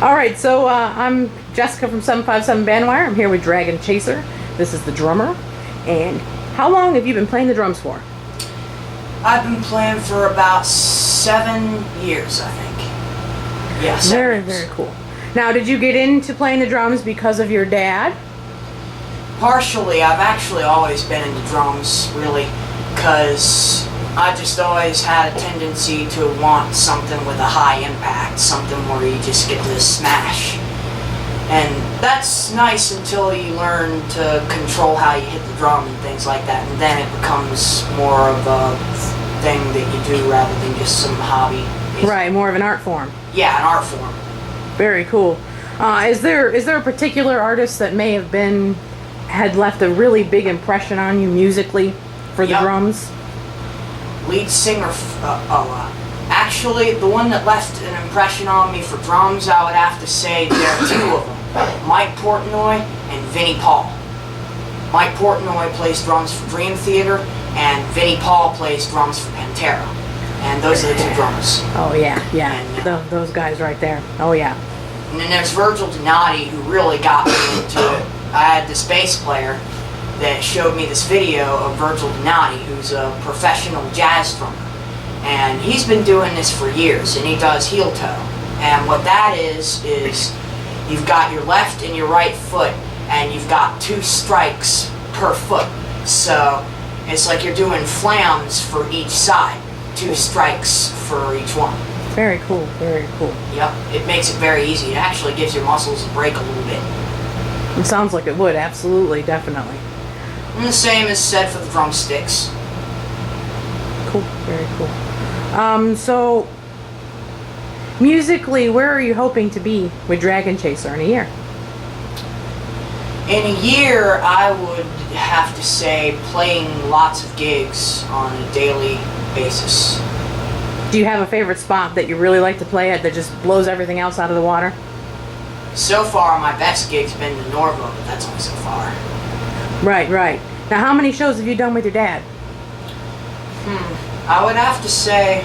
All right, so I'm Jessica from 757 Bandwire. I'm here with Dragon Chaser. This is the drummer. And how long have you been playing the drums for? I've been playing for about 7 years, I think. Yeah, 7 Very, years. very cool. Now, did you get into playing the drums because of your dad? Partially, I've actually always been into drums, really, because I just always had a tendency to want something with a high impact, something where you just get to smash. And that's nice until you learn to control how you hit the drum and things like that, and then it becomes more of a thing that you do rather than just some hobby. Right, more of an art form. Yeah, an art form. Very cool. Is there a particular artist that may have had left a really big impression on you musically for the Yep. drums? Lead singer, actually the one that left an impression on me for drums, I would have to say there are two of them, Mike Portnoy and Vinnie Paul. Mike Portnoy plays drums for Dream Theater and Vinnie Paul plays drums for Pantera, and those are the two drummers. Oh yeah, yeah, And, those guys right there. Oh yeah. And then there's Virgil Donati, who really got me into it. I had this bass player that showed me this video of Virgil Donati, who's a professional jazz drummer. And he's been doing this for years, and he does heel toe. And what that is you've got your left and your right foot, and you've got 2 strikes per foot. So it's like you're doing flams for each side, 2 strikes for each one. Very cool, very cool. Yep, it makes it very easy. It actually gives your muscles a break a little bit. It sounds like it would, absolutely, definitely. And the same is said for the drumsticks. Cool, very cool. So, musically, where are you hoping to be with Dragon Chaser in a year? In a year, I would have to say playing lots of gigs on a daily basis. Do you have a favorite spot that you really like to play at that just blows everything else out of the water? So far, my best gig's been the Norva, but that's only so far. Right, right. Now, how many shows have you done with your dad? I would have to say,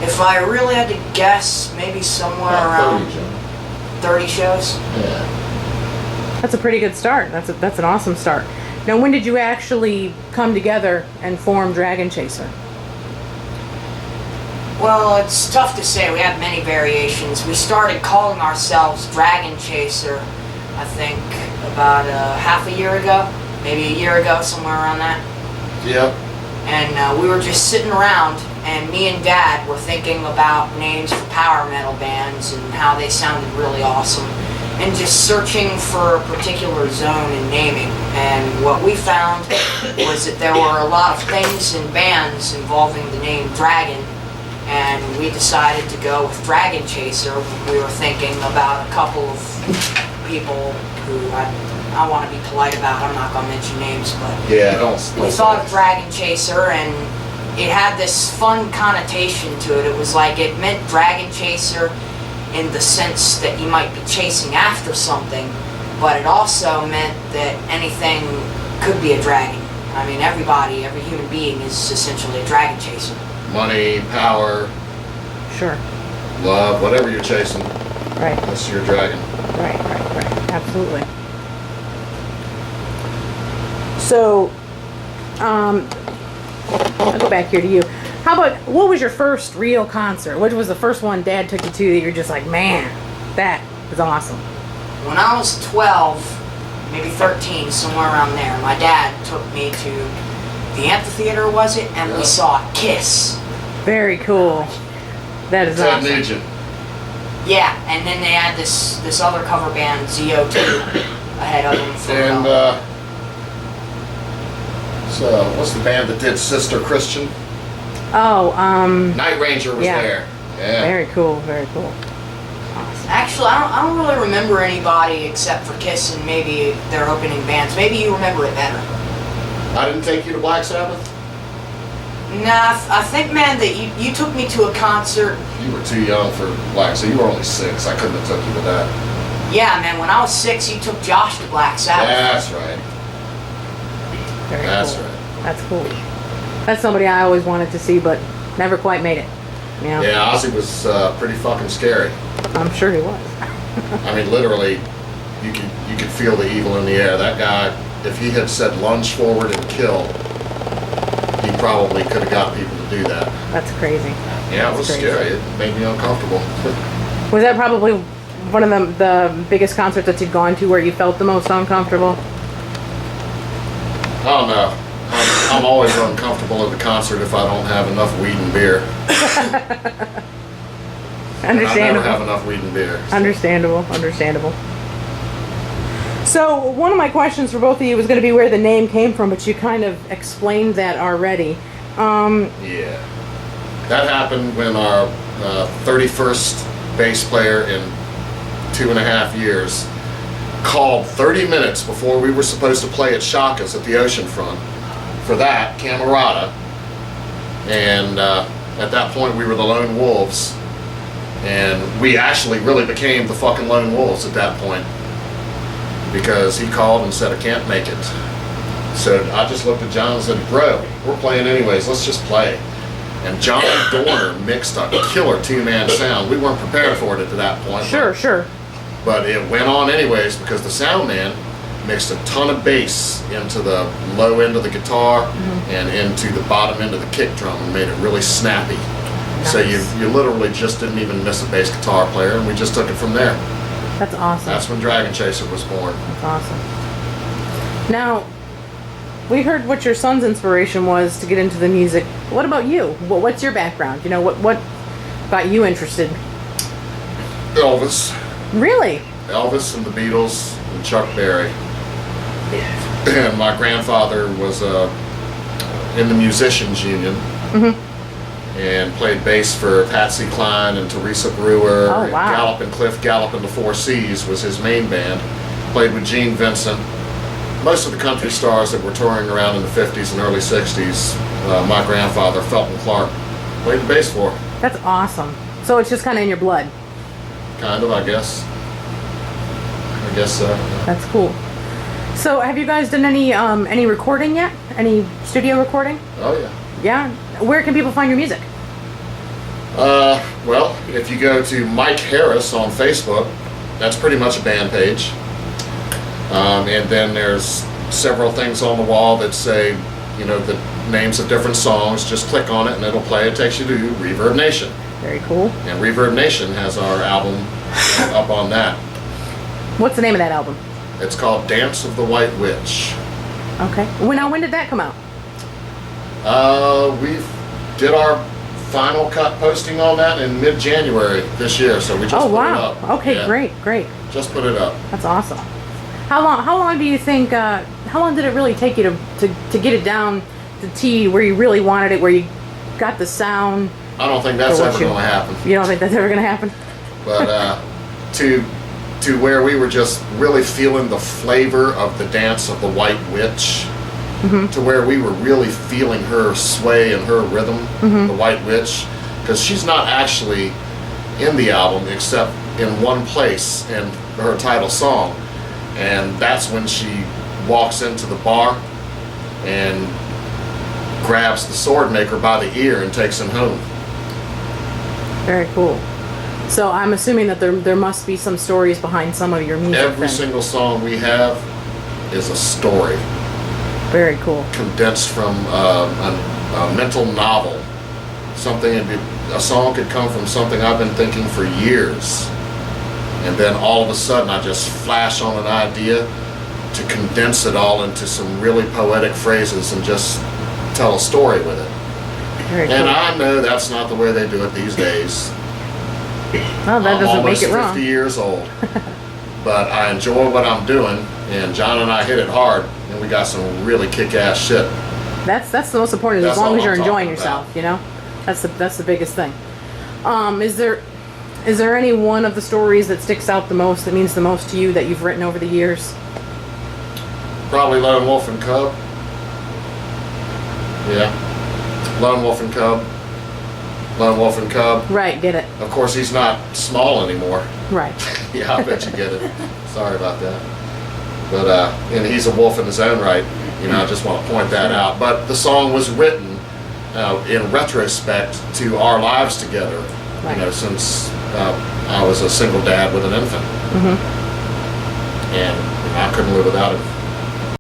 if I really had to guess, maybe somewhere around 30 shows. Yeah. That's a pretty good start. That's an awesome start. Now, when did you actually come together and form Dragon Chaser? Well, it's tough to say. We had many variations. We started calling ourselves Dragon Chaser, I think, about half a year ago, maybe a year ago, somewhere around that. Yep. And we were just sitting around, and me and Dad were thinking about names for power metal bands and how they sounded really awesome, and just searching for a particular zone in naming. And what we found was that there were a lot of things in bands involving the name Dragon, and we decided to go with Dragon Chaser. We were thinking about a couple of people who I want to be polite about. I'm not going to mention names, but Yeah, don't. we thought of Dragon Chaser, and it had this fun connotation to it. It was like it meant Dragon Chaser in the sense that you might be chasing after something, but it also meant that anything could be a dragon. I mean, everybody, every human being is essentially a dragon chaser. Money, power, Sure. love, whatever you're chasing, Right, that's your dragon. right. Absolutely. So, I'll go back here to you. How about, what was your first real concert? What was the first one Dad took you to that you're just like, man, that was awesome? When I was 12, maybe 13, somewhere around there, my dad took me to the amphitheater, was it? And we Yeah. saw Kiss. Very cool. That is Ted awesome. Nugent. Yeah, and then they had this other cover band, ZO2, ahead of them. For And so what's the band that did Sister Christian? Oh, Night Ranger was Yeah. there. Yeah. very cool, very cool. Awesome. Actually, I don't really remember anybody except for Kiss and maybe their opening bands. Maybe you remember it better. I didn't take you to Black Sabbath. Nah, I think, man, that you took me to a concert. You were too young for Black, so you were only 6. I couldn't have took you to that. Yeah, man, when I was 6, you took Josh to Black Sabbath. That's right. Very That's cool. right. That's cool. That's somebody I always wanted to see, but never quite made it. Yeah. Yeah, Ozzy was pretty fucking scary. I'm sure he was. I mean, literally, you could feel the evil in the air. That guy, if he had said lunge forward and kill, he probably could have got people to do that. That's crazy. Yeah, it was That's crazy. scary. It made me uncomfortable. Was that probably one of the biggest concerts that you've gone to where you felt the most uncomfortable? Oh no. I'm always uncomfortable at the concert if I don't have enough weed and beer. And I never have Understandable. enough weed and beer. Understandable. So one of my questions for both of you was going to be where the name came from, but you kind of explained that already. Yeah. That happened when our 31st bass player in 2.5 years called 30 minutes before we were supposed to play at Shaka's at the oceanfront for that, Camerata. And at that point we were the Lone Wolves. And we actually really became the fucking Lone Wolves at that point. Because he called and said, I can't make it. So I just looked at John and said, bro, we're playing anyways, let's just play. And John Dorner mixed a killer two-man sound. We weren't prepared for it at that point. Sure. But it went on anyways because the sound man mixed a ton of bass into the low end of the guitar and into the bottom end of the kick drum and made it really snappy. Nice. So you literally just didn't even miss a bass guitar player, and we just took it from there. That's awesome. That's when Dragon Chaser was born. That's awesome. Now, we heard what your son's inspiration was to get into the music. What about you? What's your background? You know, what got you interested? Elvis. Really? Elvis and the Beatles and Chuck Berry. And my grandfather was in the Musicians Union and played bass for Patsy Cline and Teresa Brewer. Oh, And wow. Gallup and Cliff Gallup and the Four Seas was his main band. Played with Gene Vincent. Most of the country stars that were touring around in the 50s and early 60s, my grandfather, Felton Clark, played the bass for. That's awesome. So it's just kind of in your blood. Kind of, I guess. I guess so. That's cool. So have you guys done any recording yet? Any studio recording? Oh, yeah. Yeah. Where can people find your music? Well, if you go to Mike Harris on Facebook, that's pretty much a band page. And then there's several things on the wall that say, you know, the names of different songs. Just click on it and it'll play. It takes you to Reverb Nation. Very cool. And Reverb Nation has our album up on that. What's the name of that album? It's called Dance of the White Witch. Okay. When did that come out? We did our final cut posting on that in mid-January this year, so we just Oh put it wow. up. Okay, Yeah, great. Just put it up. That's awesome. How long do you think? How long did it really take you to get it down to T where you really wanted it, where you got the sound? I don't think that's For what ever you- going to happen. You don't think that's ever gonna happen? But to where we were just really feeling the flavor of the Dance of the White Witch, to where we were really feeling her sway and her rhythm, the White Witch, because she's not actually in the album except in one place in her title song, and that's when she walks into the bar and grabs the sword maker by the ear and takes him home. Very cool. So I'm assuming that there must be some stories behind some of your music. Every then. single song we have is a story Very cool. condensed from a mental novel. A song could come from something I've been thinking for years, and then all of a sudden I just flash on an idea to condense it all into some really poetic phrases and just tell a story with it. Very cool. And I know that's not the way they do it these days. Well, that I'm doesn't make almost it 50 wrong. years old. But I enjoy what I'm doing, and John and I hit it hard, and we got some really kick-ass shit. That's the most important. As That's long all as you're I'm enjoying talking yourself, about. you know, that's the biggest thing. Is there any one of the stories that sticks out the most, that means the most to you, that you've written over the years? Probably Lone Wolf and Cub. Yeah. Lone Wolf and Cub. Lone Wolf and Cub. Right. Get it. Of course, he's not small anymore. Right. Yeah, I bet you get it. Sorry about that. But, and he's a wolf in his own right. You know, I just want to point that out. But the song was written in retrospect to our lives together. Right. You know, since I was a single dad with an infant, and I couldn't live without him.